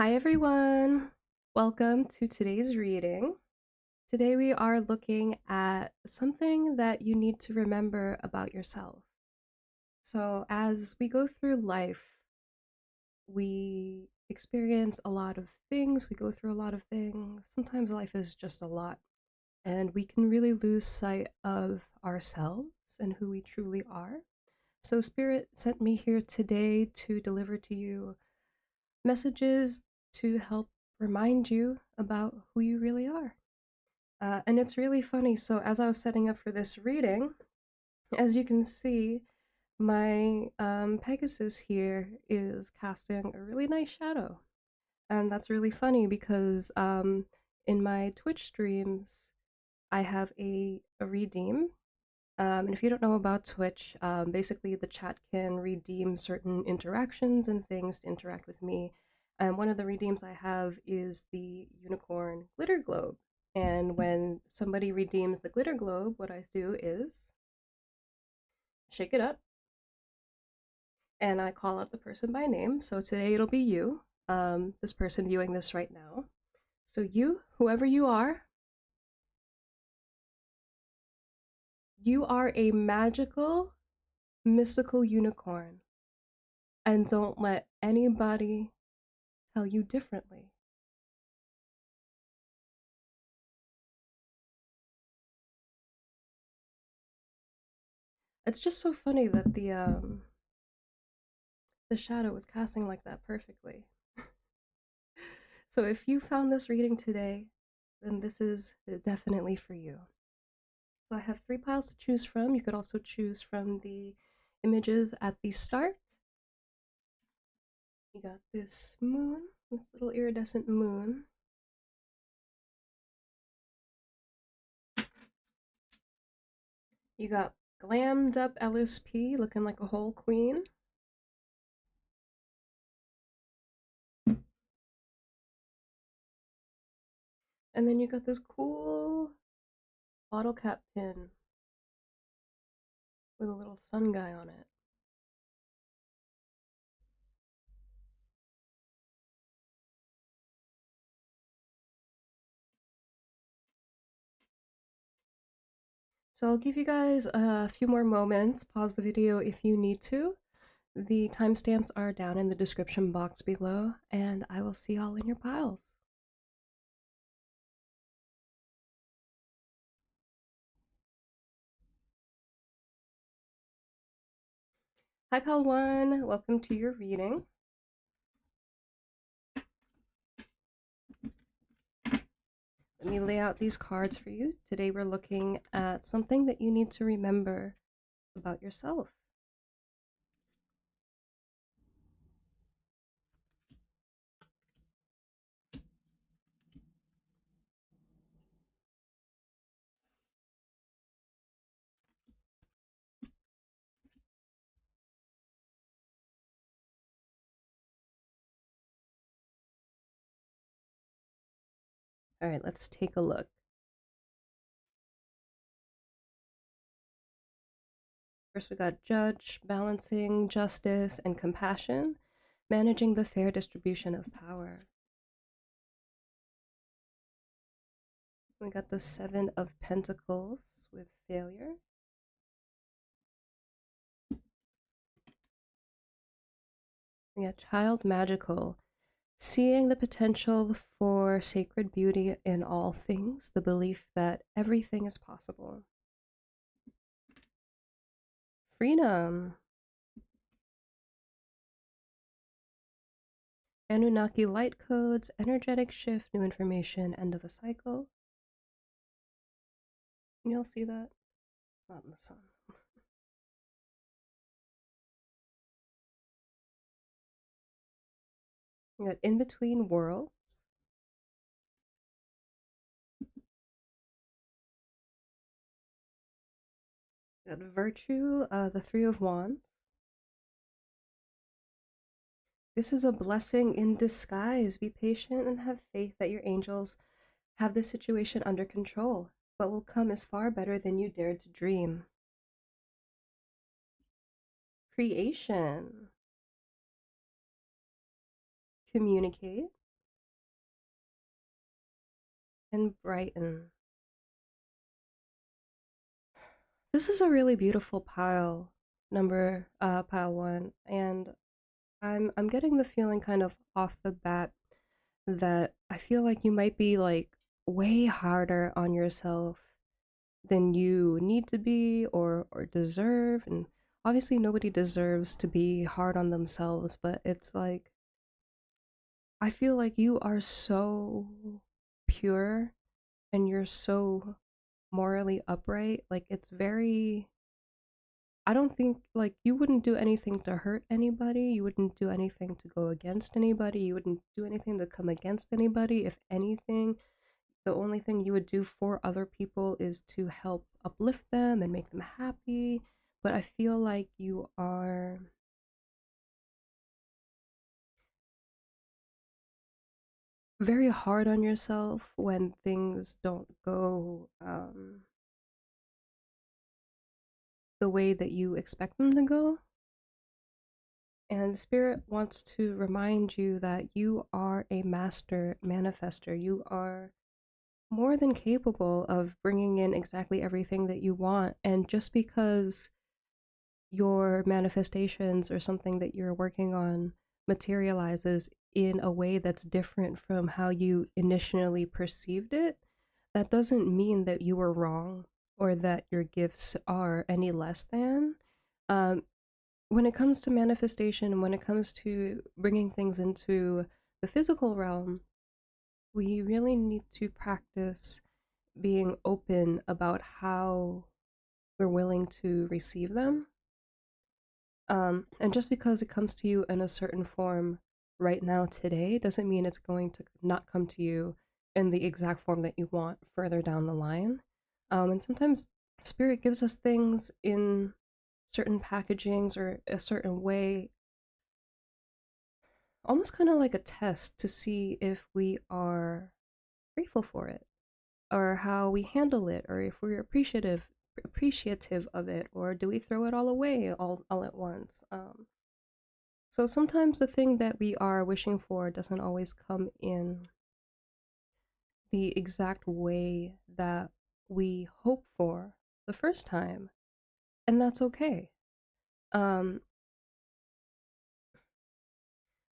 Hi everyone! Welcome to today's reading. Today we are looking at something that you need to remember about yourself. So as we go through life, we experience a lot of things, we go through a lot of things. Sometimes life is just a lot, and we can really lose sight of ourselves and who we truly are. So Spirit sent me here today to deliver to you messages to help remind you about who you really are. And it's really funny. So, as I was setting up for this reading, as you can see, my Pegasus here is casting a really nice shadow. And that's really funny because in my Twitch streams, I have a redeem. And if you don't know about Twitch, basically the chat can redeem certain interactions and things to interact with me. And one of the redeems I have is the unicorn glitter globe. And when somebody redeems the glitter globe, what I do is shake it up and I call out the person by name. So today it'll be you, this person viewing this right now. So you, whoever you are a magical, mystical unicorn. And don't let anybody tell you differently. It's just so funny that the shadow was casting like that perfectly. So if you found this reading today, then this is definitely for you. So I have 3 piles to choose from. You could also choose from the images at the start. You got this moon, this little iridescent moon. You got glammed up LSP looking like a whole queen. And then you got this cool bottle cap pin with a little sun guy on it. So I'll give you guys a few more moments. Pause the video if you need to. The timestamps are down in the description box below, and I will see y'all in your piles. Hi Pal 1, welcome to your reading. Let me lay out these cards for you. Today we're looking at something that you need to remember about yourself. All right, let's take a look. First, we got judge, balancing justice and compassion, managing the fair distribution of power. We got the 7 of Pentacles with failure. We got child magical, seeing the potential for sacred beauty in all things, the belief that everything is possible. Freedom. Anunnaki light codes, energetic shift, new information, end of a cycle. Can y'all see that? It's not in the sun. We got in between worlds. We got virtue, the 3 of Wands. This is a blessing in disguise. Be patient and have faith that your angels have this situation under control. What will come is far better than you dared to dream. Creation. Communicate. and brighten. This is a really beautiful pile one, and I'm getting the feeling kind of off the bat that I feel like you might be like way harder on yourself than you need to be or deserve. And obviously nobody deserves to be hard on themselves, but it's like I feel like you are so pure and you're so morally upright. Like it's very, I don't think like you wouldn't do anything to hurt anybody. You wouldn't do anything to go against anybody. You wouldn't do anything to come against anybody. If anything, the only thing you would do for other people is to help uplift them and make them happy. But I feel like you are very hard on yourself when things don't go the way that you expect them to go. And Spirit wants to remind you that you are a master manifester. You are more than capable of bringing in exactly everything that you want. And just because your manifestations or something that you're working on materializes in a way that's different from how you initially perceived it, that doesn't mean that you were wrong or that your gifts are any less than. Um, when it comes to manifestation and when it comes to bringing things into the physical realm, we really need to practice being open about how we're willing to receive them. And just because it comes to you in a certain form right now today doesn't mean it's going to not come to you in the exact form that you want further down the line. And sometimes spirit gives us things in certain packagings or a certain way, almost kind of like a test to see if we are grateful for it or how we handle it or if we're appreciative of it, or do we throw it all away all at once. So sometimes the thing that we are wishing for doesn't always come in the exact way that we hope for the first time, and that's okay. Um,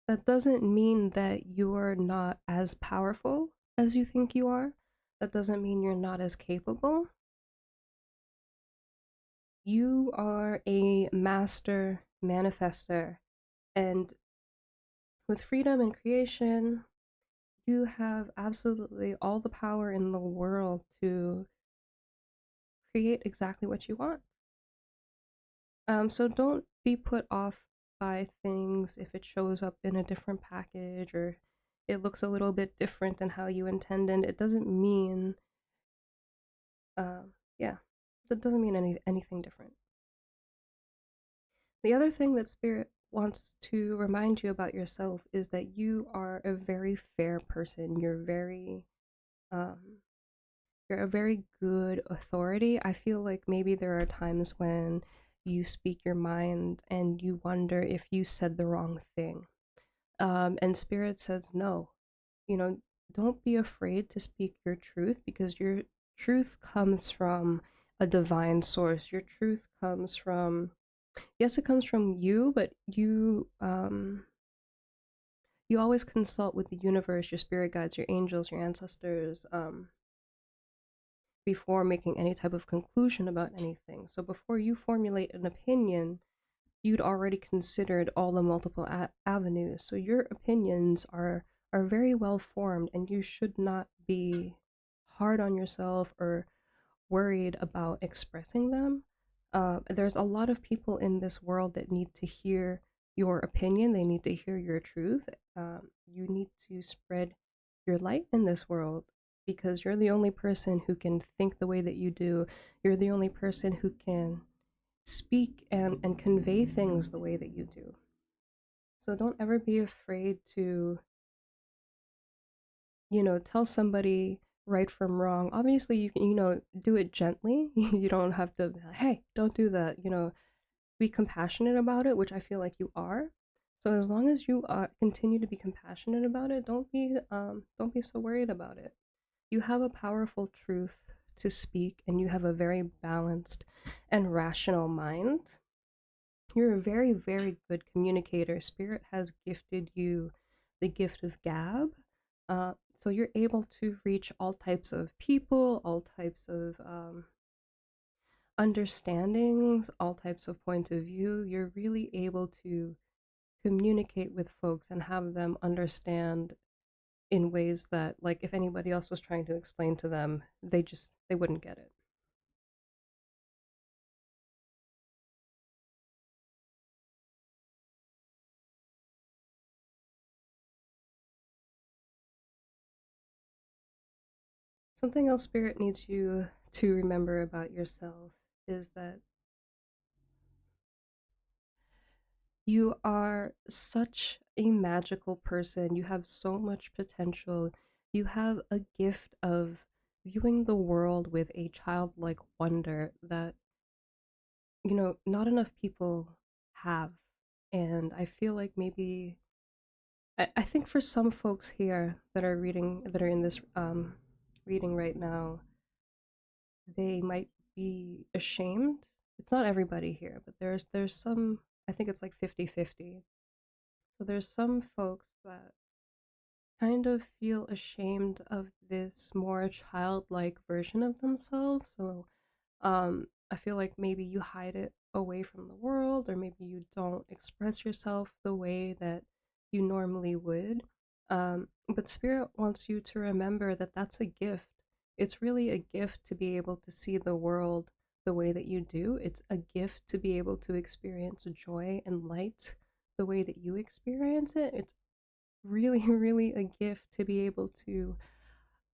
that doesn't mean that you're not as powerful as you think you are. That doesn't mean you're not as capable. You are a master manifester, and with freedom and creation, you have absolutely all the power in the world to create exactly what you want. So don't be put off by things if it shows up in a different package or it looks a little bit different than how you intended. It doesn't mean, yeah, that doesn't mean anything different. The other thing that Spirit wants to remind you about yourself is that you are a very fair person. Um, you're a very good authority. I feel like maybe there are times when you speak your mind and you wonder if you said the wrong thing. And Spirit says, no, you know, don't be afraid to speak your truth because your truth comes from a divine source. Your truth comes from, yes, it comes from you, but you always consult with the universe, your spirit guides, your angels, your ancestors, before making any type of conclusion about anything. So before you formulate an opinion, you'd already considered all the multiple avenues. So your opinions are very well formed, and you should not be hard on yourself or worried about expressing them. There's a lot of people in this world that need to hear your opinion. They need to hear your truth. You need to spread your light in this world because you're the only person who can think the way that you do. You're the only person who can speak and convey things the way that you do. So don't ever be afraid to, tell somebody right from wrong. Obviously, you can, do it gently. You don't have to, hey, don't do that. Be compassionate about it, which I feel like you are. So as long as you continue to be compassionate about it, don't be so worried about it. You have a powerful truth to speak, and you have a very balanced and rational mind. You're a very, very good communicator. Spirit has gifted you the gift of gab. So you're able to reach all types of people, all types of understandings, all types of point of view. You're really able to communicate with folks and have them understand in ways that, like, if anybody else was trying to explain to them, they wouldn't get it. Something else Spirit needs you to remember about yourself is that you are such a magical person. You have so much potential. You have a gift of viewing the world with a childlike wonder that, not enough people have. And I feel like maybe, I think for some folks here that are in this reading right now, they might be ashamed. It's not everybody here, but there's some, I think it's like 50-50. So there's some folks that kind of feel ashamed of this more childlike version of themselves. So I feel like maybe you hide it away from the world, or maybe you don't express yourself the way that you normally would. But Spirit wants you to remember that that's a gift. It's really a gift to be able to see the world the way that you do. It's a gift to be able to experience joy and light the way that you experience it. It's really, really a gift to be able to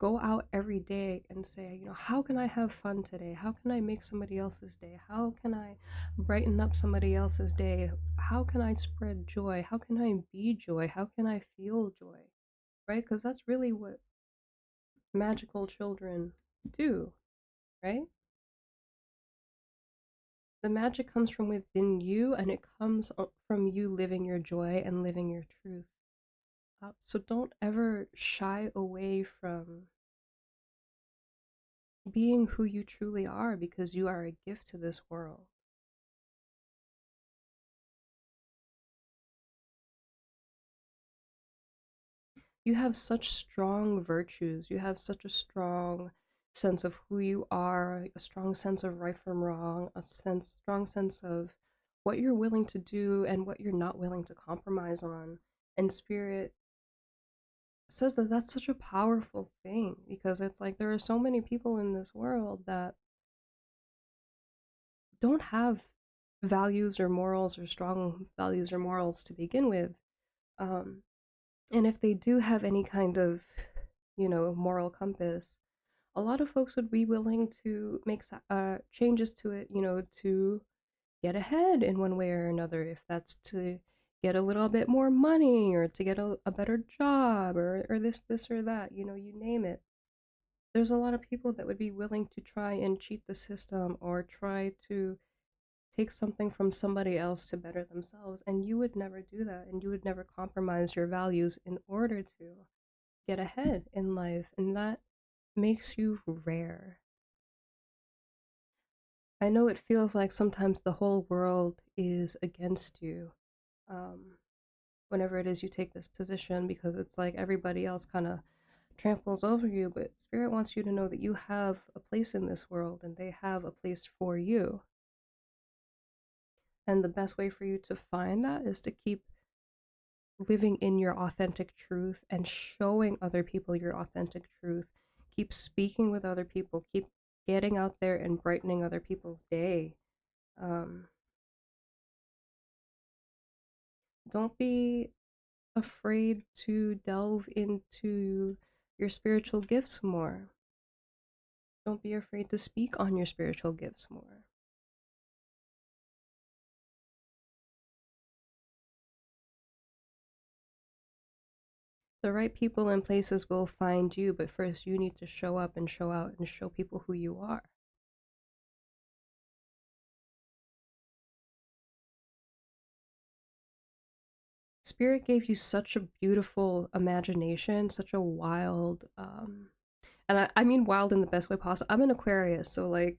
go out every day and say, how can I have fun today? How can I make somebody else's day? How can I brighten up somebody else's day? How can I spread joy? How can I be joy? How can I feel joy? Right? Because that's really what magical children do, right? The magic comes from within you, and it comes from you living your joy and living your truth. So don't ever shy away from being who you truly are, because you are a gift to this world. You have such strong virtues. You have such a strong sense of who you are, a strong sense of right from wrong, strong sense of what you're willing to do and what you're not willing to compromise on. And Spirit says that that's such a powerful thing, because it's like there are so many people in this world that don't have values or morals, or strong values or morals to begin with. Um, and if they do have any kind of, moral compass, a lot of folks would be willing to make changes to it, to get ahead in one way or another, if that's to get a little bit more money, or to get a better job, or this or that, you name it. There's a lot of people that would be willing to try and cheat the system, or try to take something from somebody else to better themselves, and you would never do that, and you would never compromise your values in order to get ahead in life, and that makes you rare. I know it feels like sometimes the whole world is against you, um, whenever it is you take this position, because it's like everybody else kind of tramples over you, but Spirit wants you to know that you have a place in this world, and they have a place for you. And the best way for you to find that is to keep living in your authentic truth and showing other people your authentic truth. Keep speaking with other people. Keep getting out there and brightening other people's day. Um, don't be afraid to delve into your spiritual gifts more. Don't be afraid to speak on your spiritual gifts more. The right people and places will find you, but first you need to show up and show out and show people who you are. Spirit gave you such a beautiful imagination, such a wild And I mean wild in the best way possible. I'm an Aquarius, so like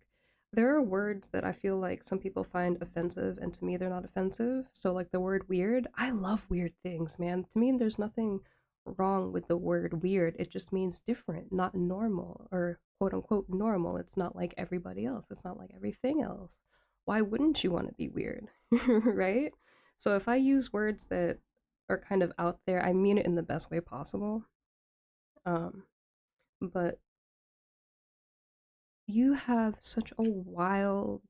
there are words that I feel like some people find offensive, and to me they're not offensive. So like the word weird, I love weird things, man. To me, there's nothing wrong with the word weird. It just means different, not normal or quote unquote normal. It's not like everybody else. It's not like everything else. Why wouldn't you want to be weird? Right? So if I use words that are kind of out there, I mean it in the best way possible. Um, but you have such a wild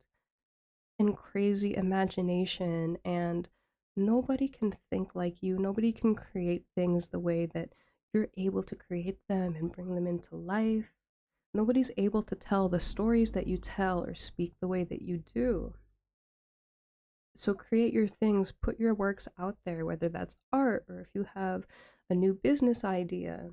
and crazy imagination, and nobody can think like you. Nobody can create things the way that you're able to create them and bring them into life. Nobody's able to tell the stories that you tell or speak the way that you do. So create your things, put your works out there, whether that's art or if you have a new business idea,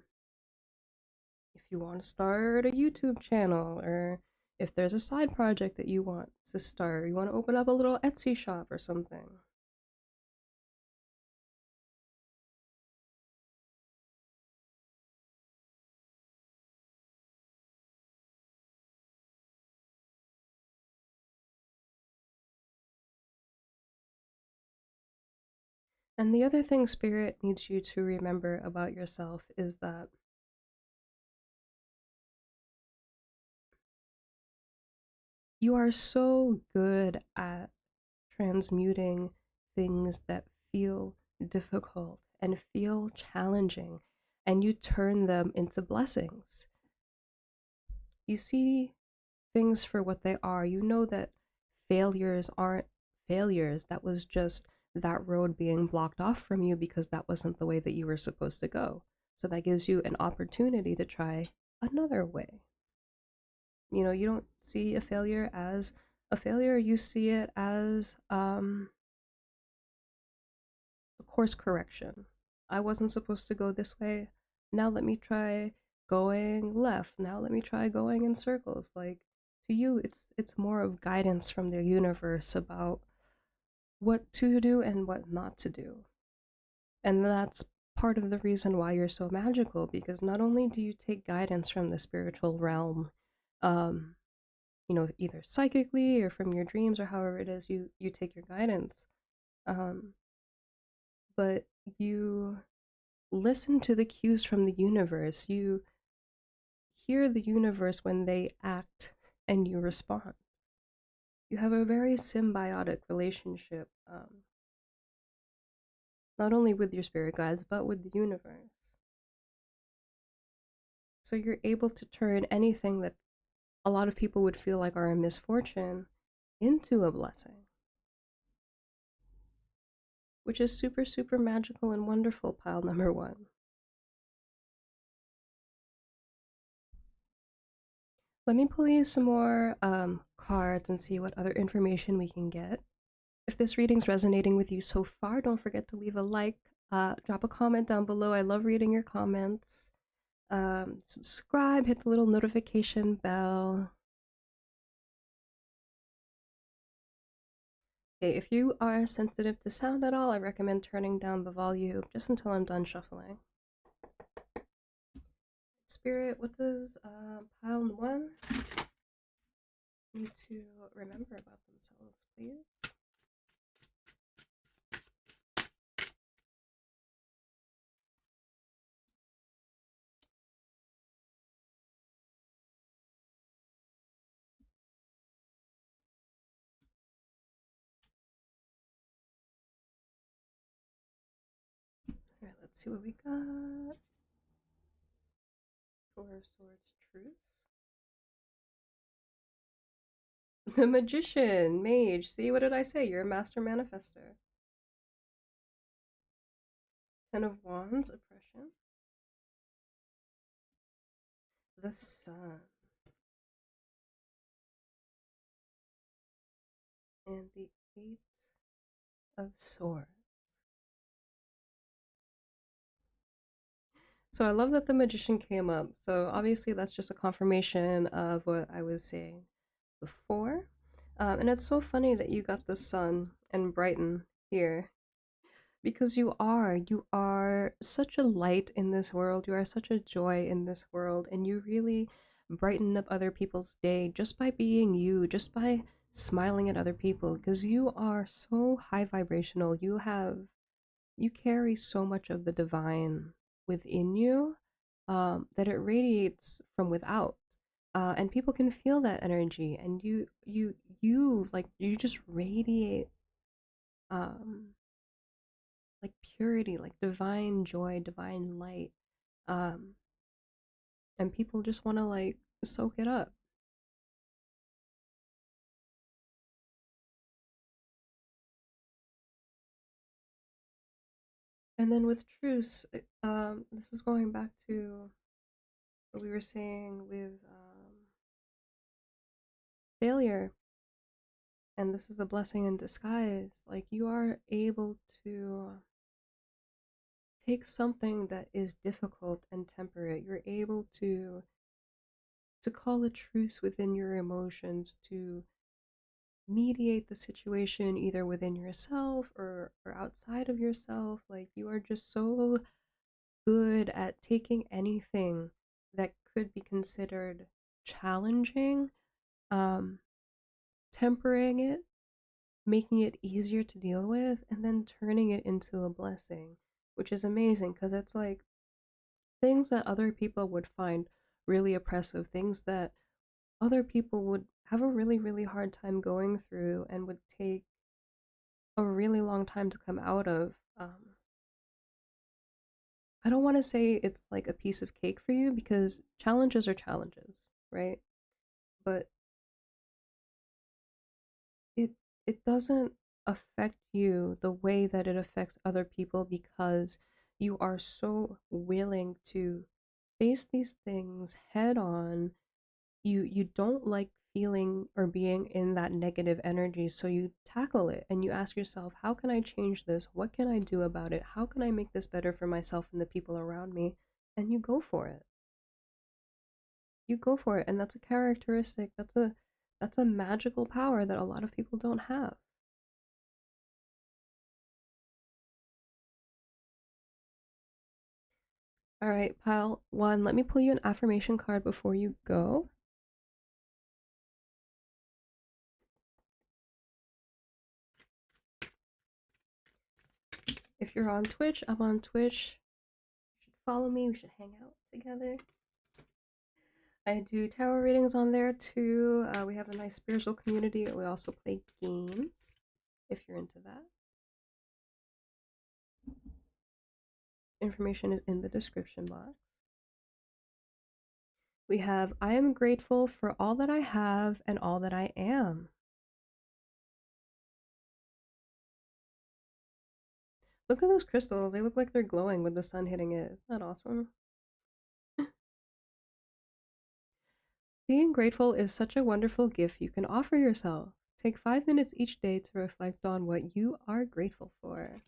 if you want to start a YouTube channel, or if there's a side project that you want to start, you want to open up a little Etsy shop or something. And the other thing Spirit needs you to remember about yourself is that you are so good at transmuting things that feel difficult and feel challenging, and you turn them into blessings. You see things for what they are. You know that failures aren't failures. That was just that road being blocked off from you because that wasn't the way that you were supposed to go. So that gives you an opportunity to try another way. You know, you don't see a failure as a failure, you see it as a course correction. I wasn't supposed to go this way. Now let me try going left. Now let me try going in circles. Like, to you it's more of guidance from the universe about what to do and what not to do. And that's part of the reason why you're so magical, because not only do you take guidance from the spiritual realm, um, you know, either psychically or from your dreams or however it is you take your guidance, um, but you listen to the cues from the universe. You hear the universe when they act and you respond. You have a very symbiotic relationship, not only with your spirit guides, but with the universe. So you're able to turn anything that a lot of people would feel like are a misfortune into a blessing, which is super, super magical and wonderful, pile number one. Let me pull you some more cards and see what other information we can get. If this reading's resonating with you so far, don't forget to leave a like, drop a comment down below. I love reading your comments. Subscribe, hit the little notification bell. Okay, if you are sensitive to sound at all, I recommend turning down the volume just until I'm done shuffling. Spirit, what does pile one need to remember about themselves, please? Alright, let's see what we got. Four of Swords, Truce. The Magician, Mage. See, what did I say? You're a master manifester. Ten of Wands, Oppression. The Sun. And the Eight of Swords. So I love that the Magician came up. So obviously that's just a confirmation of what I was saying before. And it's so funny that you got the Sun and Brighton here. Because you are such a light in this world, you are such a joy in this world, and you really brighten up other people's day just by being you, just by smiling at other people, because you are so high vibrational. You carry so much of the divine within you, that it radiates from without. And people can feel that energy, and you just radiate um like purity, like divine joy, divine light. Um, and people just want to like soak it up. And then with truce, this is going back to what we were saying with failure, and this is a blessing in disguise. Like you are able to take something that is difficult and temper it. You're able to call a truce within your emotions, to mediate the situation either within yourself or outside of yourself. Like you are just so good at taking anything that could be considered challenging, um tempering it, making it easier to deal with, and then turning it into a blessing, which is amazing because it's like things that other people would find really oppressive, things that other people would have a really, really hard time going through and would take a really long time to come out of. I don't want to say it's like a piece of cake for you because challenges are challenges, right? But it it doesn't affect you the way that it affects other people because you are so willing to face these things head on. You don't like feeling or being in that negative energy, so you tackle it and you ask yourself, how can I change this? What can I do about it? How can I make this better for myself and the people around me? And you go for it. You go for it, and that's a characteristic, that's a magical power that a lot of people don't have. All right, pile one, let me pull you an affirmation card before you go. If you're on Twitch, I'm on Twitch. You should follow me. We should hang out together. I do tarot readings on there too. We have a nice spiritual community. We also play games if you're into that. Information is in the description box. We have I am grateful for all that I have and all that I am. Look at those crystals. They look like they're glowing with the sun hitting it. Isn't that awesome? Being grateful is such a wonderful gift you can offer yourself. Take 5 minutes each day to reflect on what you are grateful for.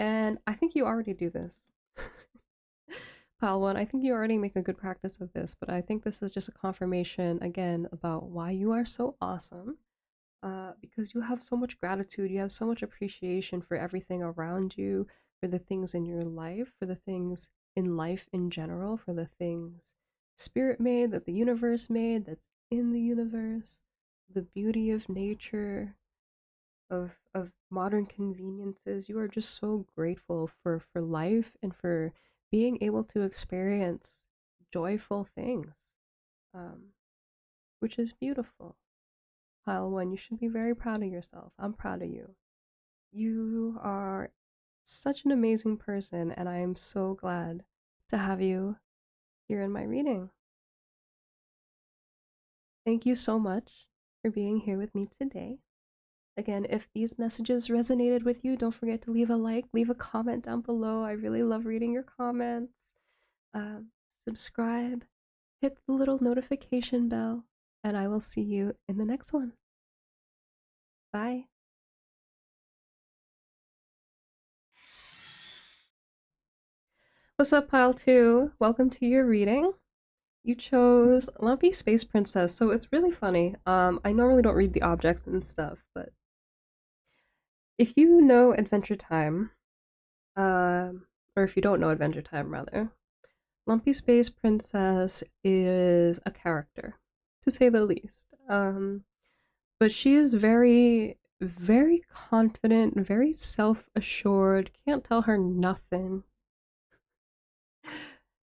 And I think you already do this. Pile one, I think you already make a good practice of this, but I think this is just a confirmation again about why you are so awesome. Because you have so much gratitude, you have so much appreciation for everything around you, for the things in your life, for the things in life in general, for the things spirit made, that the universe made, that's in the universe, the beauty of nature, of modern conveniences. You are just so grateful for life and for being able to experience joyful things, um, which is beautiful. Pile one, you should be very proud of yourself. I'm proud of you. You are such an amazing person, and I am so glad to have you here in my reading. Thank you so much for being here with me today. Again, if these messages resonated with you, don't forget to leave a like, leave a comment down below. I really love reading your comments. Subscribe, hit the little notification bell, and I will see you in the next one. Bye. What's up, Pile 2? Welcome to your reading. You chose Lumpy Space Princess, so it's really funny. I normally don't read the objects and stuff, but if you know Adventure Time, or if you don't know Adventure Time, rather, Lumpy Space Princess is a character, to say the least. But she is very, very confident, very self assured. Can't tell her nothing,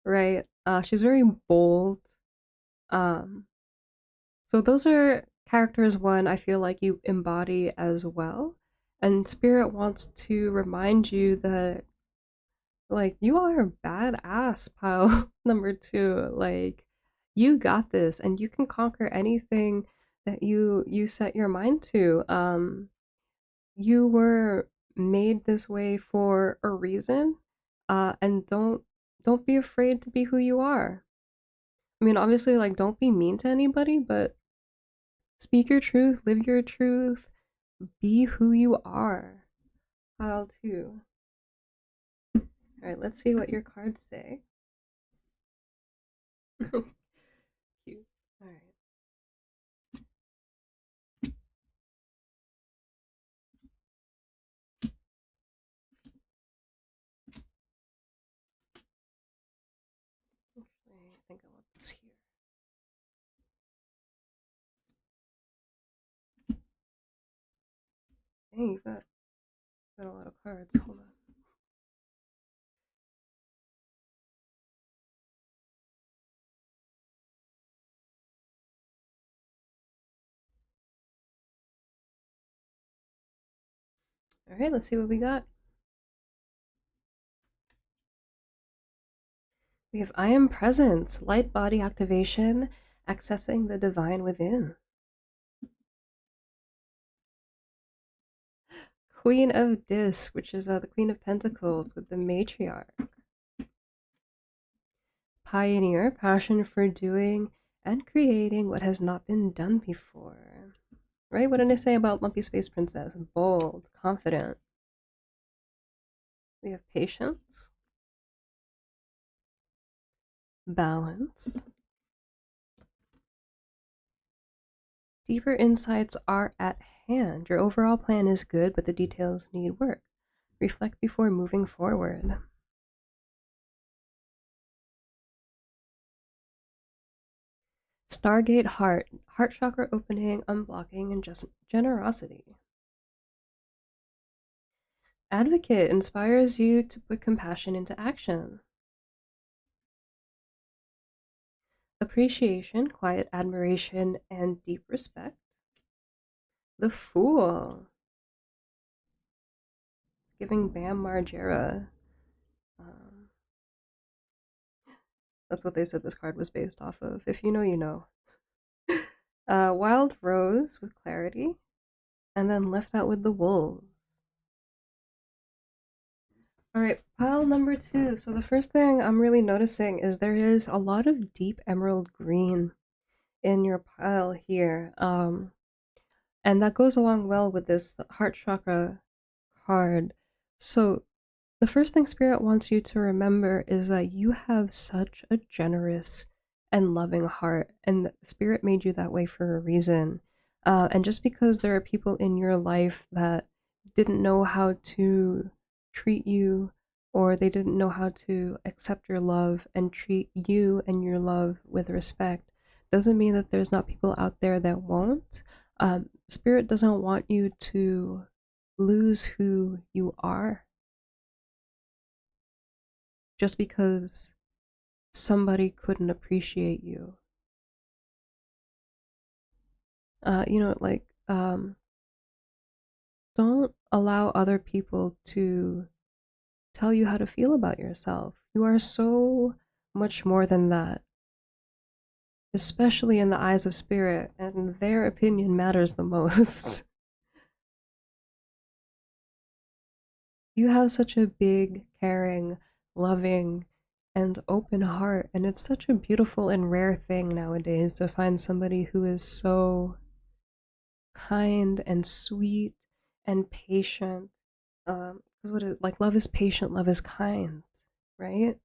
right? She's very bold. Um, so those are characters one I feel like you embody as well. And Spirit wants to remind you that like you are a badass pile number two. Like you got this and you can conquer anything that you set your mind to. You were made this way for a reason. And don't be afraid to be who you are. I mean, obviously like don't be mean to anybody, but speak your truth, live your truth, be who you are. Pile two. All right, let's see what your cards say. Cute. All right. Actually, I think I want this here. Dang, got a lot of cards. Hold on. All right, let's see what we got. We have I am presence, light body activation, accessing the divine within. Queen of Disc, which is the Queen of Pentacles with the matriarch. Pioneer, passion for doing and creating what has not been done before. Right? What did I say about Lumpy Space Princess? Bold, confident. We have patience, balance. Deeper insights are at hand. Your overall plan is good, but the details need work. Reflect before moving forward. Stargate Heart. Heart chakra opening, unblocking, and just generosity. Advocate inspires you to put compassion into action. Appreciation, quiet admiration, and deep respect. The Fool. Giving Bam Margera. Um, that's what they said this card was based off of. If you know, you know. Wild Rose with clarity. And then Left Out with the Wolves. All right, pile number two. So the first thing I'm really noticing is there is a lot of deep emerald green in your pile here. And that goes along well with this heart chakra card. So the first thing Spirit wants you to remember is that you have such a generous and loving heart, and Spirit made you that way for a reason. And just because there are people in your life that didn't know how to treat you, or they didn't know how to accept your love and treat you and your love with respect, doesn't mean that there's not people out there that won't. Spirit doesn't want you to lose who you are just because somebody couldn't appreciate you. Like, don't allow other people to tell you how to feel about yourself. You are so much more than that, especially in the eyes of Spirit, and their opinion matters the most. You have such a big, caring, loving, and open heart, and it's such a beautiful and rare thing nowadays to find somebody who is so kind and sweet and patient. Because what it like love is patient, love is kind, right?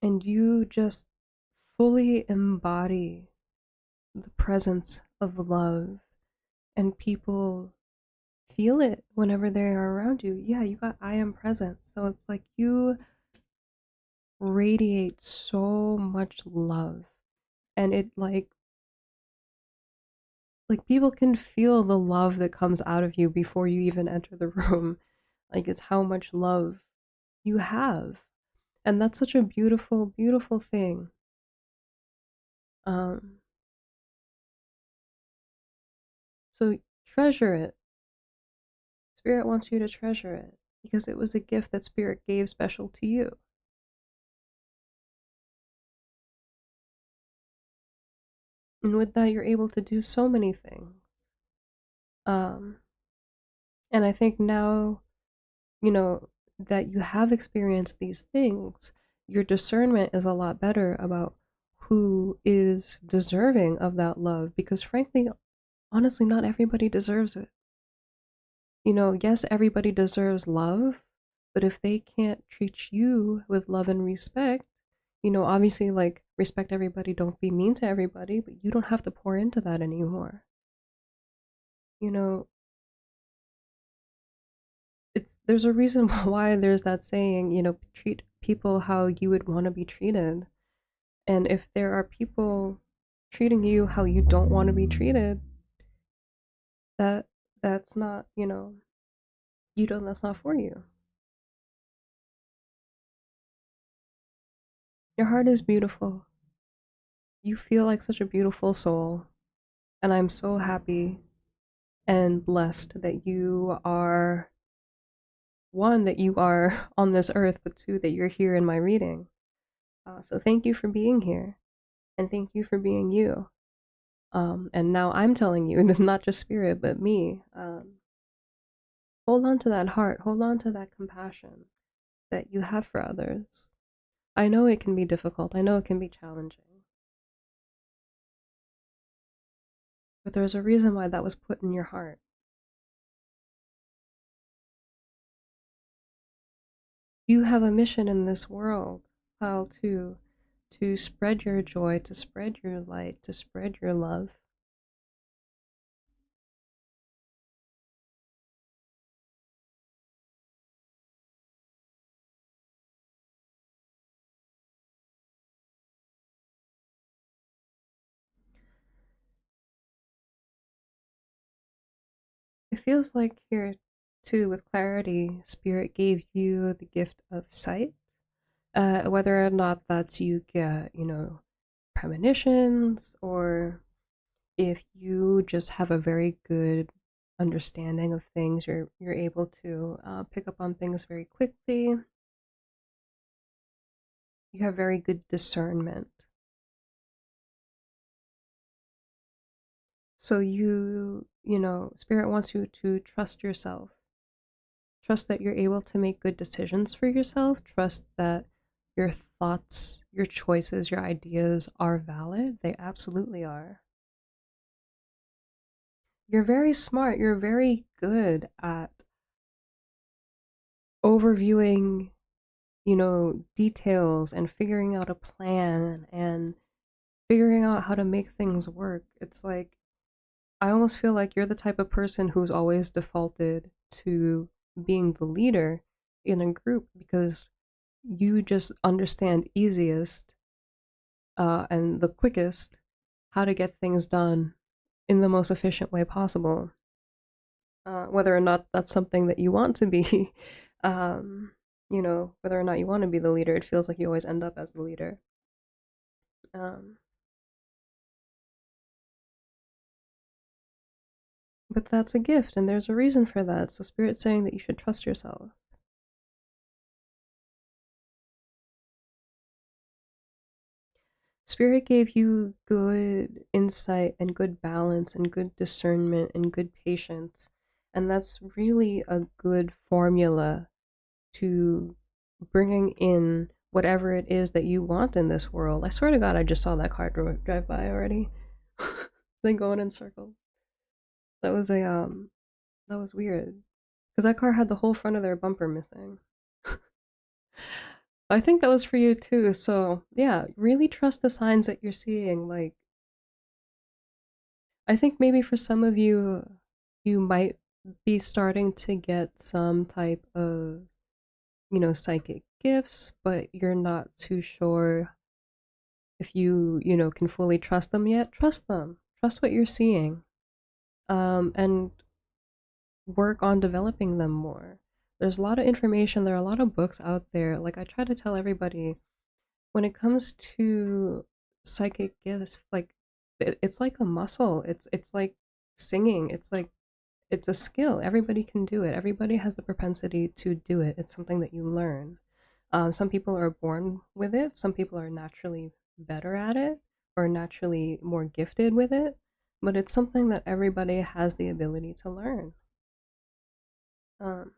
And you just fully embody the presence of love, and people feel it whenever they are around you. Yeah, you got I am present. So it's like you radiate so much love. And it like people can feel the love that comes out of you before you even enter the room. Like it's how much love you have. And that's such a beautiful, beautiful thing. Um, so treasure it. Spirit wants you to treasure it because it was a gift that Spirit gave special to you. And with that, you're able to do so many things. Um, and I think now, you know, that you have experienced these things, your discernment is a lot better about who is deserving of that love because, frankly, honestly, not everybody deserves it. You know, yes, everybody deserves love, but if they can't treat you with love and respect, you know, obviously, like, respect everybody, don't be mean to everybody, but you don't have to pour into that anymore. You know, there's a reason why there's that saying, you know, treat people how you would want to be treated. And if there are people treating you how you don't want to be treated, that that's not, you know, you don't that's not for you. Your heart is beautiful. You feel like such a beautiful soul, and I'm so happy and blessed that you are one that you are on this earth, but two that you're here in my reading. So thank you for being here, and thank you for being you. And now I'm telling you, not just spirit, but me. Hold on to that heart. Hold on to that compassion that you have for others. I know it can be difficult. I know it can be challenging. But there's a reason why that was put in your heart. You have a mission in this world, pal, to spread your joy, to spread your light, to spread your love. It feels like here, too, with clarity, Spirit gave you the gift of sight. Whether or not that's you get, you know, premonitions or if you just have a very good understanding of things, you're able to pick up on things very quickly. You have very good discernment. So you know, Spirit wants you to trust yourself. Trust that you're able to make good decisions for yourself. Trust that your thoughts, your choices, your ideas are valid. They absolutely are. You're very smart. You're very good at overviewing, you know, details and figuring out a plan and figuring out how to make things work. It's like I almost feel like you're the type of person who's always defaulted to being the leader in a group because you just understand easiest and the quickest how to get things done in the most efficient way possible. Whether or not that's something that you want to be, um, you know, whether or not you want to be the leader, it feels like you always end up as the leader. Um, but that's a gift, and there's a reason for that. So, Spirit's saying that you should trust yourself. Spirit gave you good insight and good balance and good discernment and good patience. And that's really a good formula to bringing in whatever it is that you want in this world. I swear to God, I just saw that car drive by already. Then going in circles. That was a that was weird. Because that car had the whole front of their bumper missing. I think that was for you too. So yeah, really trust the signs that you're seeing. Like I think maybe for some of you, you might be starting to get some type of, psychic gifts, but you're not too sure if you can fully trust them yet. Trust them. Trust what you're seeing. And work on developing them more. There's a lot of information, there are a lot of books out there. Like I try to tell everybody when it comes to psychic gifts, like it's like a muscle. It's like singing. It's a skill. Everybody can do it. Everybody has the propensity to do it. It's something that you learn. Some people are born with it. Some people are naturally better at it or naturally more gifted with it. But it's something that everybody has the ability to learn. Um,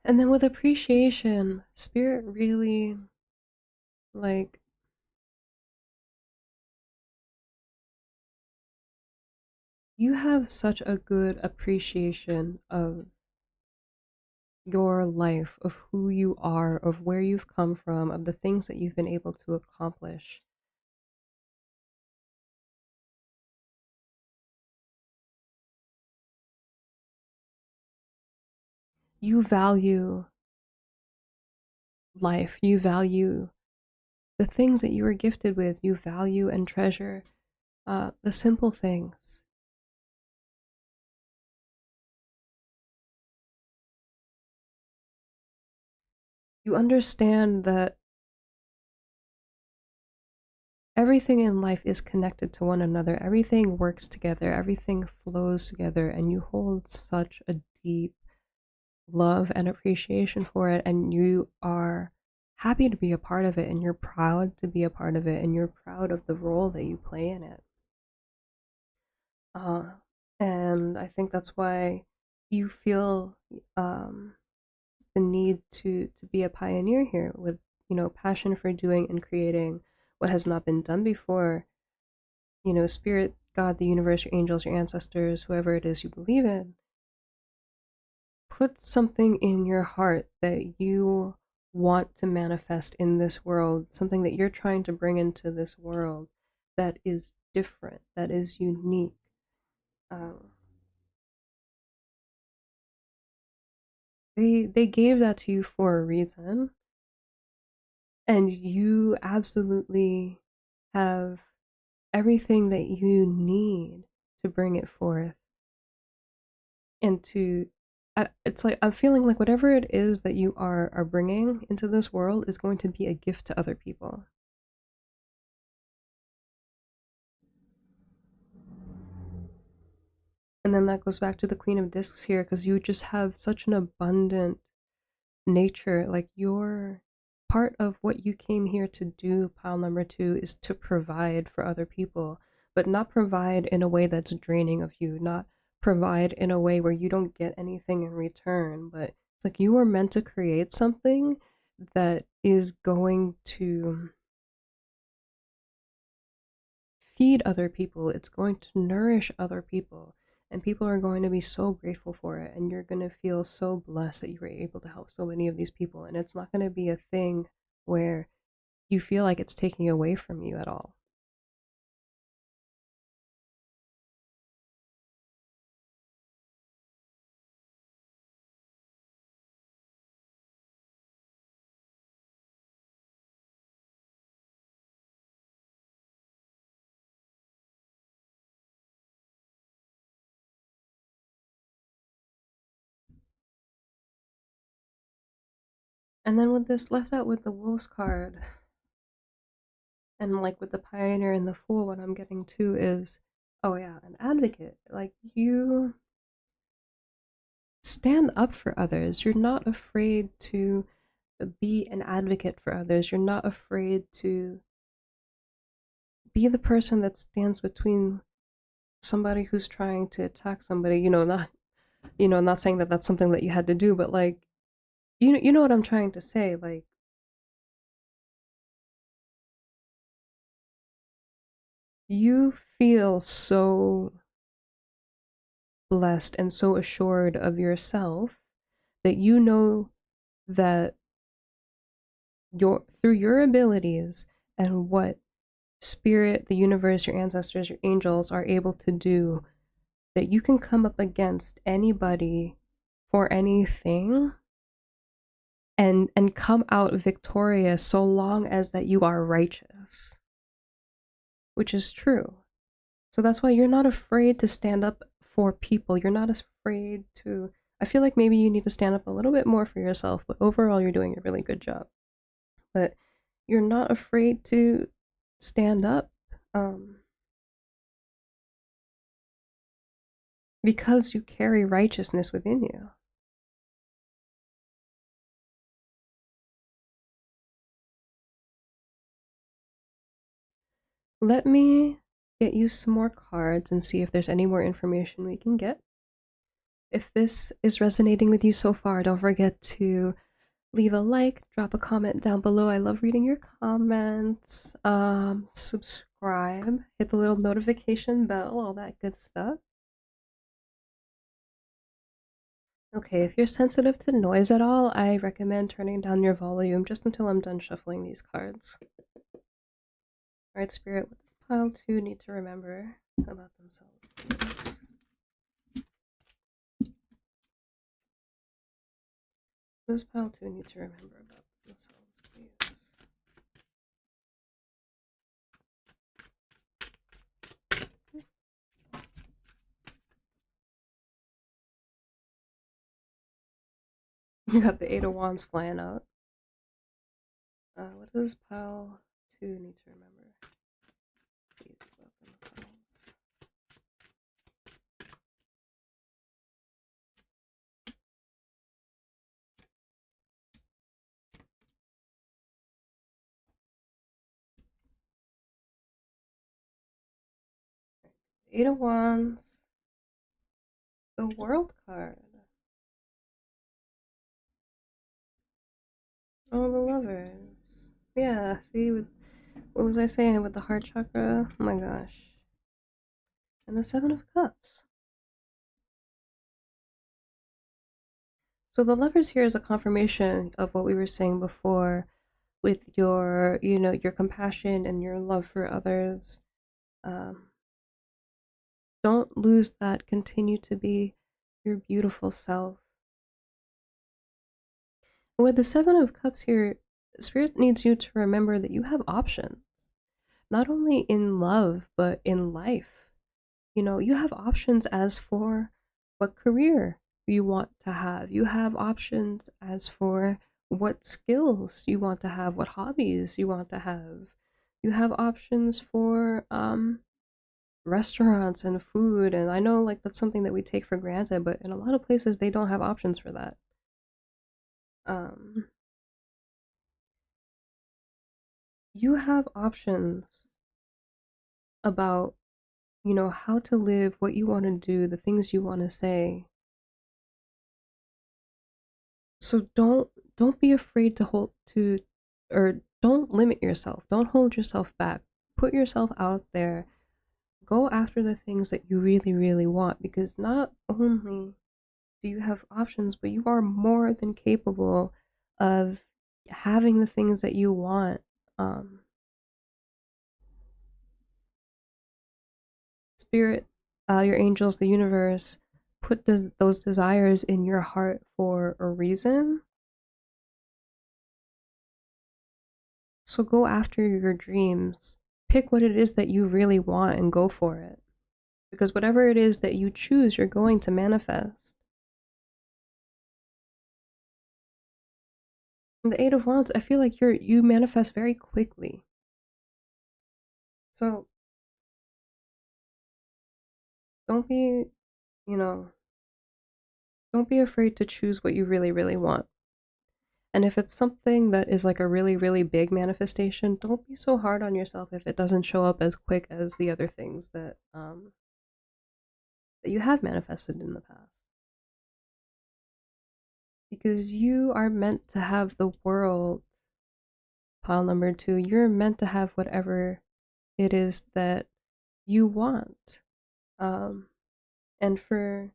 and then with appreciation, spirit really like you have such a good appreciation of your life, of who you are, of where you've come from, of the things that you've been able to accomplish. You value life, you value the things that you were gifted with, you value and treasure the simple things. You understand that everything in life is connected to one another, everything works together, everything flows together, and you hold such a deep love and appreciation for it, and you are happy to be a part of it, and you're proud to be a part of it, and you're proud of the role that you play in it. uh, and I think that's why you feel um, the need to be a pioneer here with passion for doing and creating what has not been done before. Spirit, God, the universe, your angels, your ancestors, whoever it is you believe in, put something in your heart that you want to manifest in this world, something that you're trying to bring into this world that is different, that is unique. Um, they gave that to you for a reason, and you absolutely have everything that you need to bring it forth and to it's like I'm feeling like whatever it is that you are bringing into this world is going to be a gift to other people. And then that goes back to the Queen of Discs here, because you just have such an abundant nature. Like your part of what you came here to do, pile number two, is to provide for other people, but not provide in a way that's draining of you, not provide in a way where you don't get anything in return. But it's like you are meant to create something that is going to feed other people, it's going to nourish other people, and people are going to be so grateful for it, and you're going to feel so blessed that you were able to help so many of these people, and it's not going to be a thing where you feel like it's taking away from you at all. And then with this left out with the wolves card, and like with the pioneer and the fool, what I'm getting to is, oh yeah, an advocate. Like you stand up for others, you're not afraid to be an advocate for others, you're not afraid to be the person that stands between somebody who's trying to attack somebody. Not not saying that that's something that you had to do, but like you know what I'm trying to say. Like you feel so blessed and so assured of yourself that you know that your through your abilities and what spirit, the universe, your ancestors, your angels are able to do, that you can come up against anybody for anything and come out victorious so long as that you are righteous, which is true. So that's why you're not afraid to stand up for people. You're not afraid to, I feel like maybe you need to stand up a little bit more for yourself, but overall you're doing a really good job. But you're not afraid to stand up, because you carry righteousness within you. Let me get you some more cards and see if there's any more information we can get. If this is resonating with you so far, don't forget to leave a like, drop a comment down below. I love reading your comments. Subscribe, hit the little notification bell, all that good stuff. Okay, if you're sensitive to noise at all, I recommend turning down your volume just until I'm done shuffling these cards. Alright, Spirit, what does pile 2 need to remember about themselves, please? What does pile 2 need to remember about themselves, please? You got the 8 of Wands flying out. What does pile 2 need to remember, please, about themselves? Eight of Wands, the World card. Oh, the Lovers. Yeah, see, with, what was I saying with the heart chakra? Oh my gosh. And the 7 of Cups. So the Lovers here is a confirmation of what we were saying before with your, your compassion and your love for others. Don't lose that. Continue to be your beautiful self. With the 7 of Cups here, Spirit needs you to remember that you have options, not only in love, but in life. You have options as for what career you want to have. You have options as for what skills you want to have, what hobbies you want to have. You have options for restaurants and food, and I know like that's something that we take for granted, but in a lot of places they don't have options for that. You have options about how to live, what you want to do, the things you want to say. So don't be afraid to or don't limit yourself. Don't hold yourself back. Put yourself out there. Go after the things that you really, really want, because not only do you have options, but you are more than capable of having the things that you want. Spirit, your angels, the universe, put those desires in your heart for a reason. So go after your dreams. Pick what it is that you really want and go for it. Because whatever it is that you choose, you're going to manifest. And the 8 of Wands, I feel like you manifest very quickly. So don't be, don't be afraid to choose what you really, really want. And if it's something that is like a really, really big manifestation, don't be so hard on yourself if it doesn't show up as quick as the other things that that you have manifested in the past. Because you are meant to have the world, pile number 2, you're meant to have whatever it is that you want. And for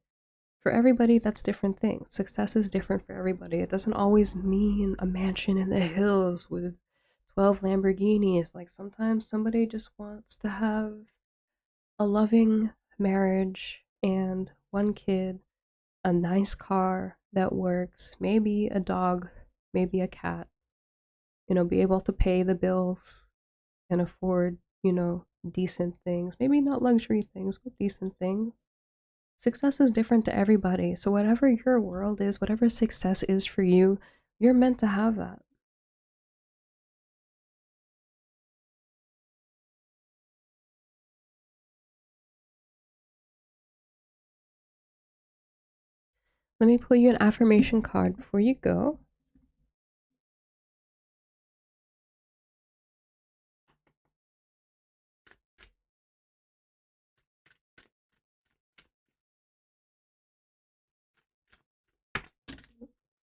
everybody, that's different things. Success is different for everybody. It doesn't always mean a mansion in the hills with 12 Lamborghinis. Like sometimes somebody just wants to have a loving marriage and one kid, a nice car that works, maybe a dog, maybe a cat, be able to pay the bills and afford, decent things. Maybe not luxury things, but decent things. Success is different to everybody. So, whatever your world is, whatever success is for you, you're meant to have that. Let me pull you an affirmation card before you go.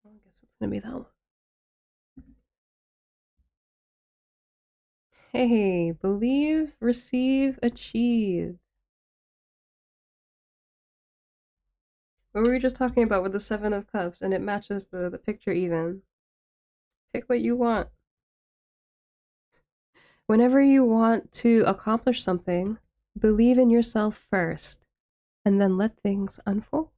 Well, I guess it's going to be that one. Hey, believe, receive, achieve. What were we just talking about with the Seven of Cups? And it matches the picture even. Pick what you want. Whenever you want to accomplish something, believe in yourself first and then let things unfold.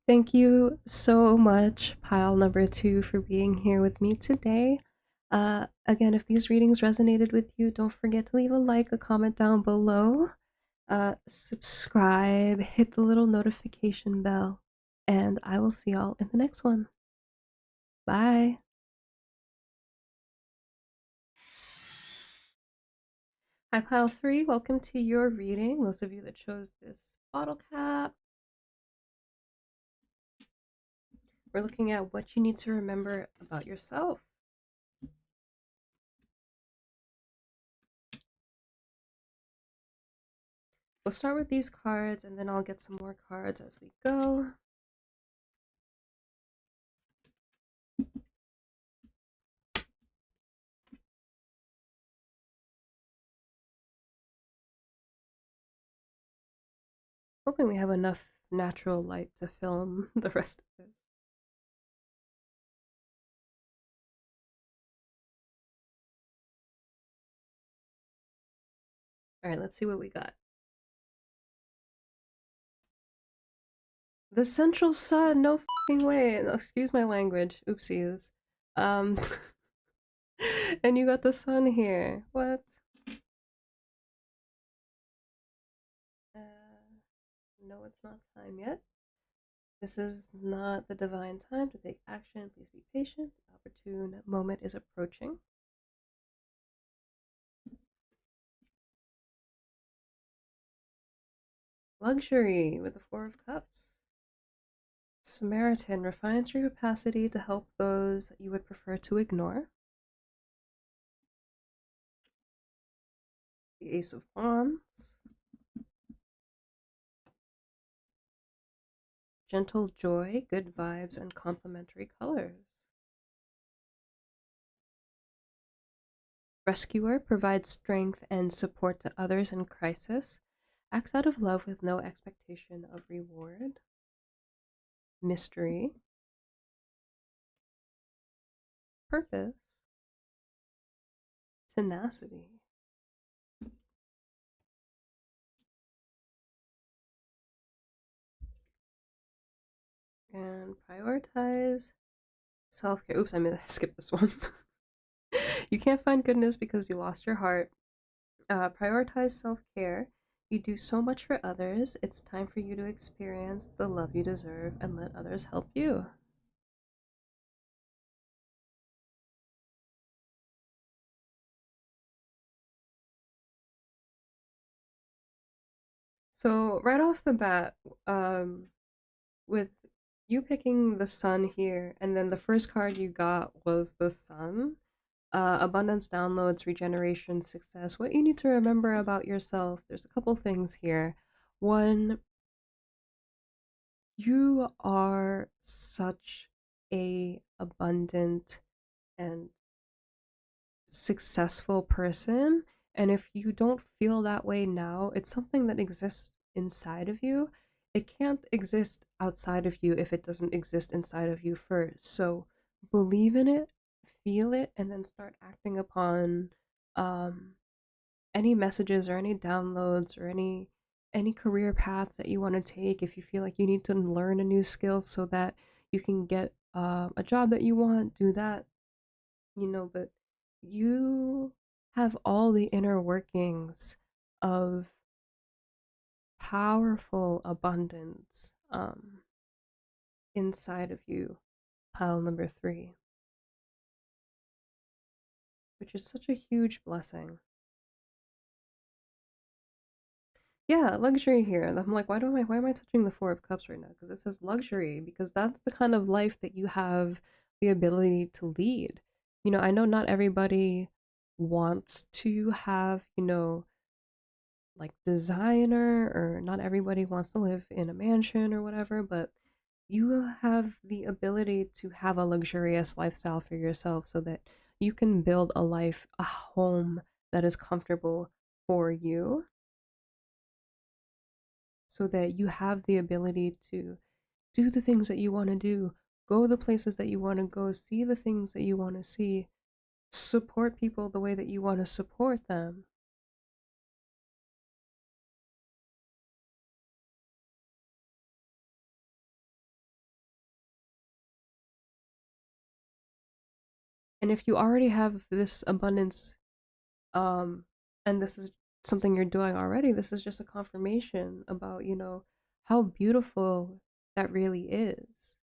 Thank you so much, pile number 2, for being here with me today. Again, if these readings resonated with you, don't forget to leave a like, a comment down below, subscribe, hit the little notification bell, and I will see y'all in the next one. Bye. Hi, pile 3. Welcome to your reading. Those of you that chose this bottle cap. We're looking at what you need to remember about yourself. We'll start with these cards and then I'll get some more cards as we go. Hoping we have enough natural light to film the rest of this. Alright, let's see what we got. The central sun, no fucking way. Excuse my language. Oopsies. And you got the sun here. What? No, it's not time yet. This is not the divine time to take action. Please be patient. The opportune moment is approaching. Luxury with the Four of Cups. Samaritan refines your capacity to help those you would prefer to ignore. The Ace of Wands. Gentle joy, good vibes, and complementary colors. Rescuer provides strength and support to others in crisis. Acts out of love with no expectation of reward. Mystery. Purpose. Tenacity. And prioritize self-care. Oops, I meant to skip this one. You can't find goodness because you lost your heart. Prioritize self-care. You do so much for others. It's time for you to experience the love you deserve and let others help you. So right off the bat, with you picking the sun here, and then the first card you got was the sun. Abundance, downloads, regeneration, success. What you need to remember about yourself, there's a couple things here. One, you are such a abundant and successful person, and if you don't feel that way now, it's something that exists inside of you. it can't exist outside of you if it doesn't exist inside of you first. So believe in it, feel it, and then start acting upon um, any messages or any downloads or any career paths that you want to take. If you feel like you need to learn a new skill so that you can get a job that you want, do that, but you have all the inner workings of powerful abundance inside of you, pile number 3, which is such a huge blessing. Yeah, luxury here. And I'm like, why am I touching the 4 of Cups right now? Because it says luxury, because that's the kind of life that you have the ability to lead. I know not everybody wants to have, like designer, or not everybody wants to live in a mansion or whatever, but you have the ability to have a luxurious lifestyle for yourself so that you can build a life, a home that is comfortable for you, so that you have the ability to do the things that you want to do, go the places that you want to go, see the things that you want to see, support people the way that you want to support them. And if you already have this abundance, um and this is something you're doing already, this is just a confirmation about, how beautiful that really is.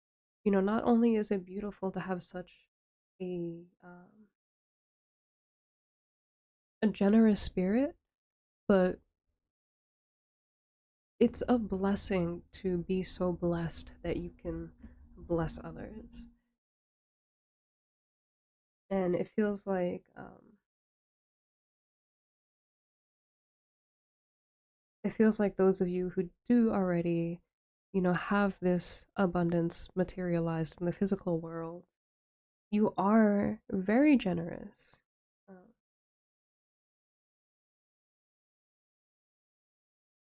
Not only is it beautiful to have such a generous spirit, but it's a blessing to be so blessed that you can bless others. And it feels like those of you who do already, have this abundance materialized in the physical world, you are very generous. Um,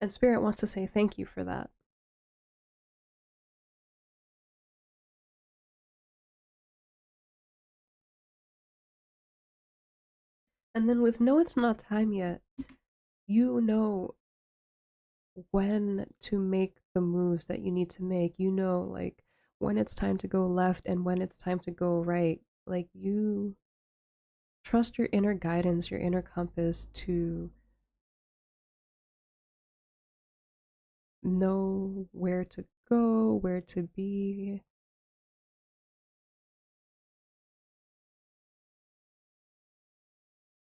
and Spirit wants to say thank you for that. And then with No, It's Not Time Yet, you know when to make the moves that you need to make. Like, when it's time to go left and when it's time to go right. Like, you trust your inner guidance, your inner compass to know where to go, where to be.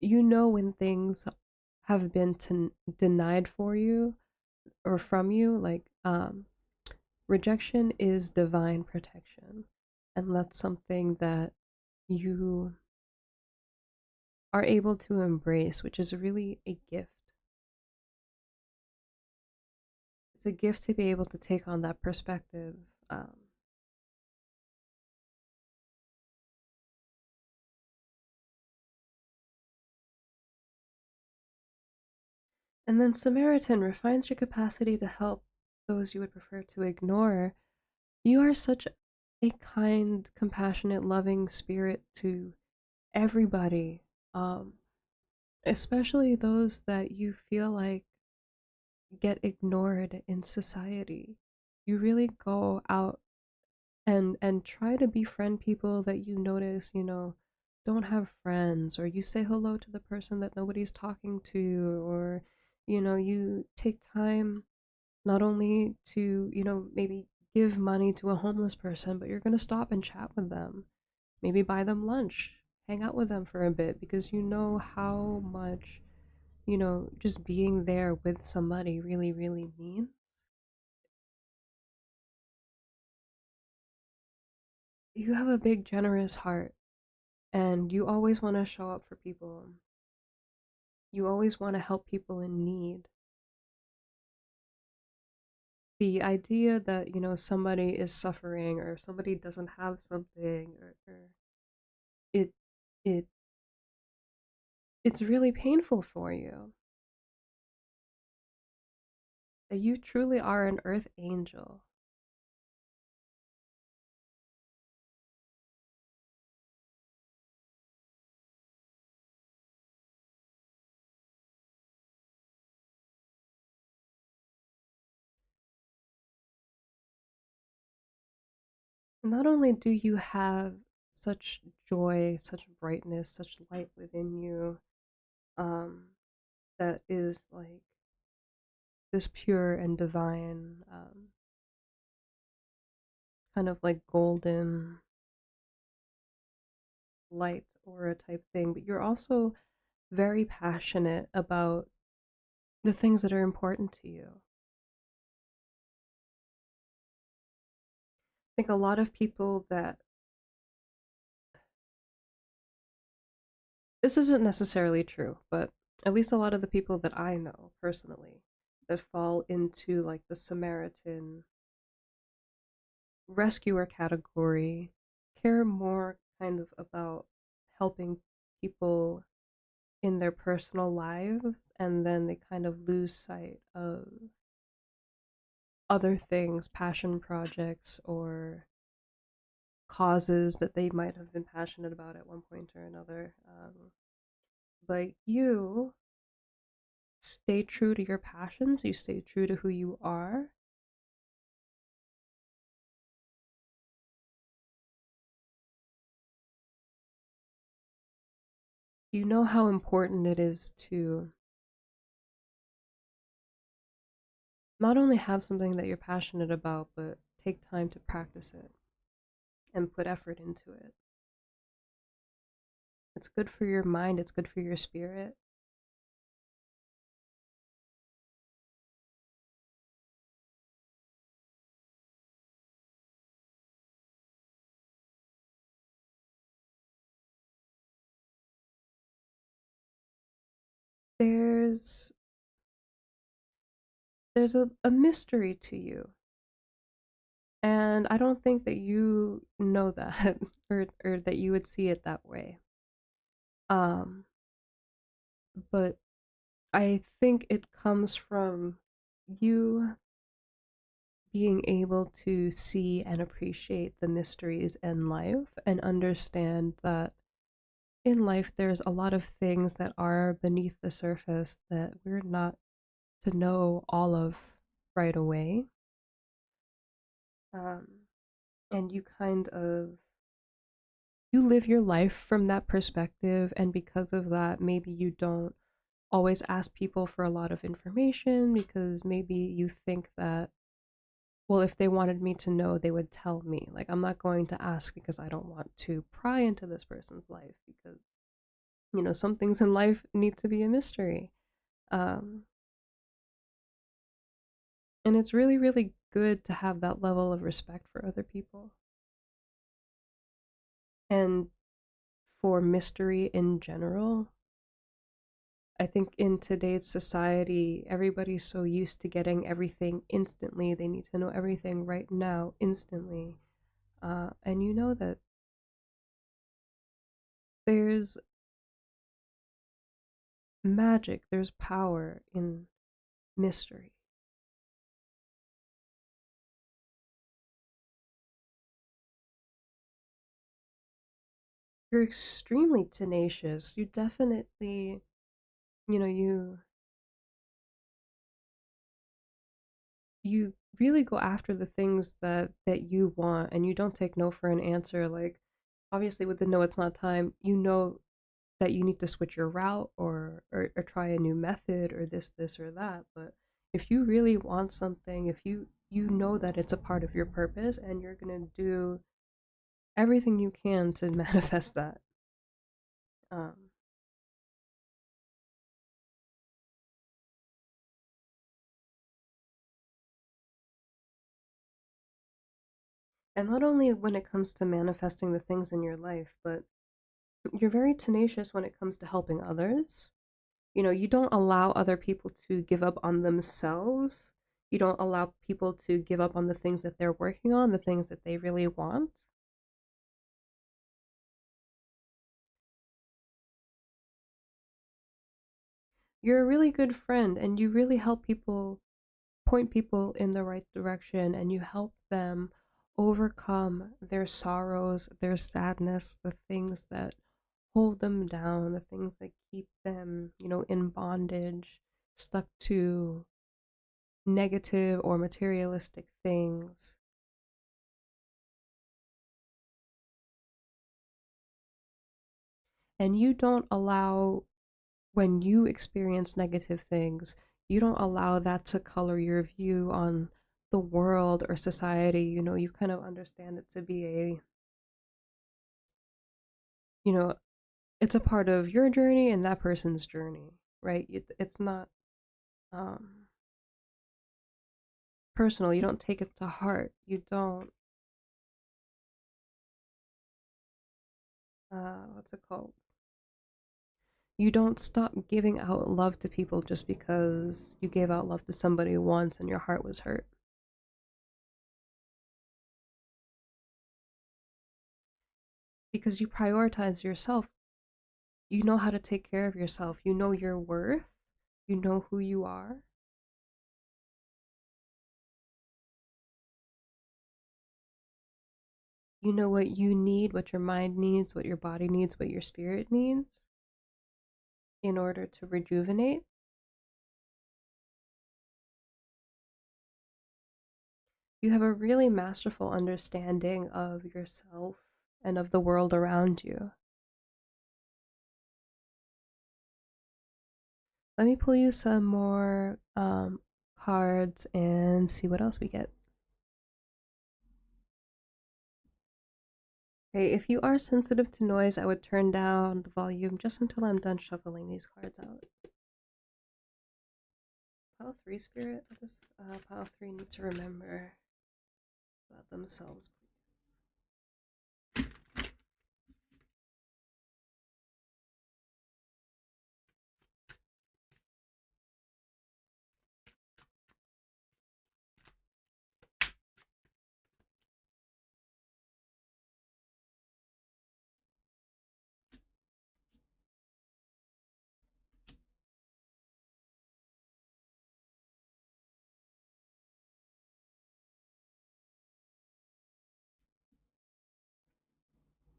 When things have been denied for you or from you, like, rejection is divine protection. And that's something that you are able to embrace, which is really a gift. It's a gift to be able to take on that perspective. Um, and then Samaritan refines your capacity to help those you would prefer to ignore. You are such a kind, compassionate, loving spirit to everybody, um, especially those that you feel like get ignored in society. You really go out and try to befriend people that you notice, don't have friends, or you say hello to the person that nobody's talking to, or you take time not only to, maybe give money to a homeless person, but you're going to stop and chat with them, maybe buy them lunch, hang out with them for a bit, because you know how much, just being there with somebody really, really means. You have a big, generous heart, and you always want to show up for people. You always want to help people in need. The idea that, somebody is suffering or somebody doesn't have something, or it it it's really painful for you. that you truly are an earth angel. Not only do you have such joy, such brightness, such light within you, um, that is like this pure and divine, kind of like golden light aura type thing, but you're also very passionate about the things that are important to you. I think a lot of people that this isn't necessarily true, but at least a lot of the people that I know personally that fall into like the Samaritan rescuer category care more kind of about helping people in their personal lives, and then they kind of lose sight of other things, passion projects or causes that they might have been passionate about at one point or another. But you stay true to your passions, you stay true to who you are. You know how important it is to not only have something that you're passionate about, but take time to practice it and put effort into it. It's good for your mind, it's good for your spirit. There's there's a mystery to you. And I don't think that you know that or that you would see it that way. Um, but I think it comes from you being able to see and appreciate the mysteries in life and understand that in life there's a lot of things that are beneath the surface that we're not to know all of right away. Um, and you kind of you live your life from that perspective, and because of that maybe you don't always ask people for a lot of information because maybe you think that, well, if they wanted me to know they would tell me. Like, I'm not going to ask because I don't want to pry into this person's life, because some things in life need to be a mystery. um and it's really really good to have that level of respect for other people and for mystery in general. I think in today's society, everybody's so used to getting everything instantly. They need to know everything right now, instantly. And you know that there's magic, there's power in mystery. You're extremely tenacious. You definitely, you know, you really go after the things that you want, and you don't take no for an answer. Like, obviously with the no it's not time, you know that you need to switch your route or try a new method or this or that. But if you really want something, if you know that it's a part of your purpose, and you're gonna do everything you can to manifest that. um and not only when it comes to manifesting the things in your life, but you're very tenacious when it comes to helping others. You don't allow other people to give up on themselves. You don't allow people to give up on the things that they're working on, the things that they really want. You're a really good friend, and you really help people point people in the right direction and you help them overcome their sorrows, their sadness, the things that hold them down, the things that keep them, in bondage, stuck to negative or materialistic things. And you don't allow, when you experience negative things, you don't allow that to color your view on the world or society. You kind of understand it to be you know, it's a part of your journey and that person's journey, right? It's not um, personal. You don't take it to heart. You don't, what's it called? You don't stop giving out love to people just because you gave out love to somebody once and your heart was hurt. Because you prioritize yourself. You know how to take care of yourself. You know your worth. You know who you are. You know what you need, what your mind needs, what your body needs, what your spirit needs in order to rejuvenate. You have a really masterful understanding of yourself and of the world around you. Let me pull you some more cards and see what else we get. Okay, if you are sensitive to noise, I would turn down the volume just until I'm done shuffling these cards out. Pile 3 spirit, what does pile 3 need to remember about themselves, please?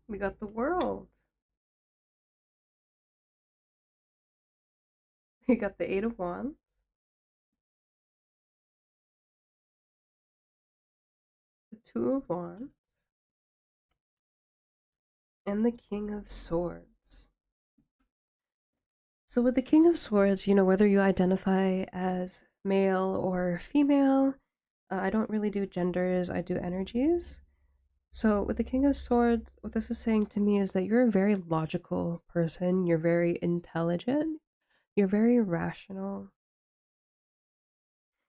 We got the world. We got the 8 of Wands. The 2 of Wands. And the King of Swords. So with the King of Swords, whether you identify as male or female, I don't really do genders, I do energies. So with the King of Swords, what this is saying to me is that you're a very logical person, you're very intelligent, you're very rational.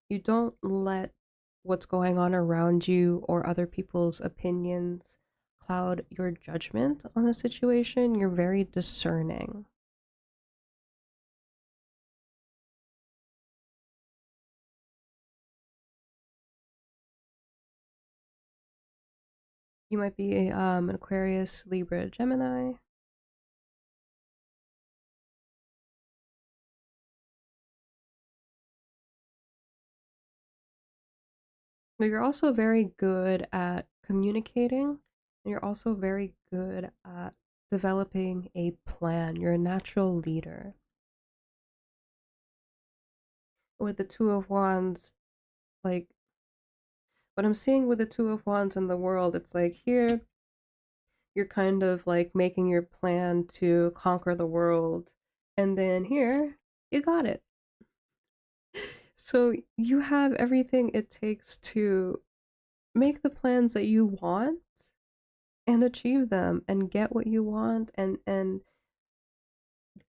You don't let what's going on around you or other people's opinions cloud your judgment on a situation. You're very discerning. You might be an Aquarius, Libra, Gemini. But you're also very good at communicating, and you're also very good at developing a plan. You're a natural leader. With the Two of Wands, like what I'm seeing with the Two of Wands in the world, it's like here you're kind of like making your plan to conquer the world, and then here you got it. So you have everything it takes to make the plans that you want and achieve them and get what you want and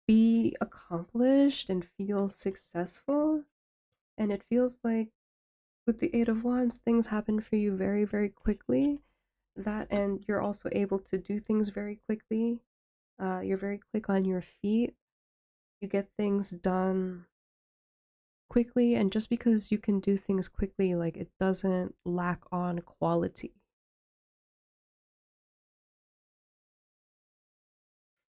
be accomplished and feel successful. And it feels like with the 8 of Wands, things happen for you very, very quickly. That, and you're also able to do things very quickly. You're very quick on your feet. You get things done quickly, and just because you can do things quickly, like it doesn't lack on quality.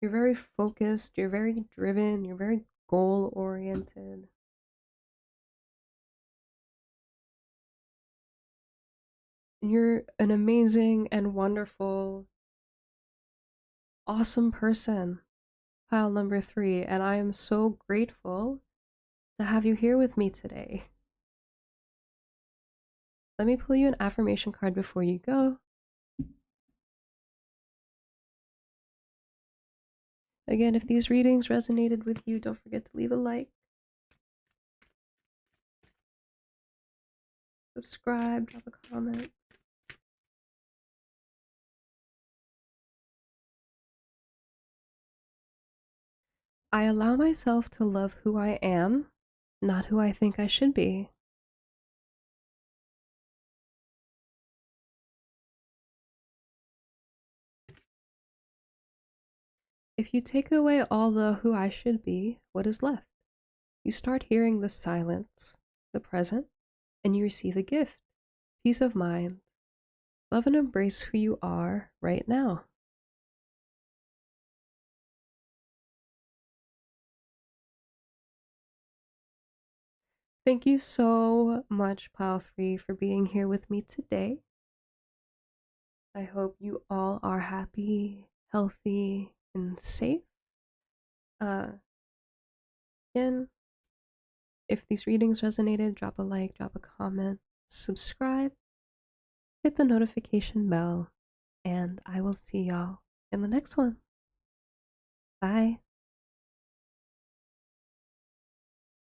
You're very focused, you're very driven, you're very goal oriented. You're an amazing and wonderful, awesome person, pile number 3, and I am so grateful to have you here with me today. Let me pull you an affirmation card before you go. Again, if these readings resonated with you, don't forget to leave a like, subscribe, drop a comment. I allow myself to love who I am, not who I think I should be. If you take away all the who I should be, what is left? You start hearing the silence, the present, and you receive a gift, peace of mind. Love and embrace who you are right now. Thank you so much, Pile 3, for being here with me today. I hope you all are happy, healthy, and safe. Again, if these readings resonated, drop a like, drop a comment, subscribe, hit the notification bell, and I will see y'all in the next one. Bye.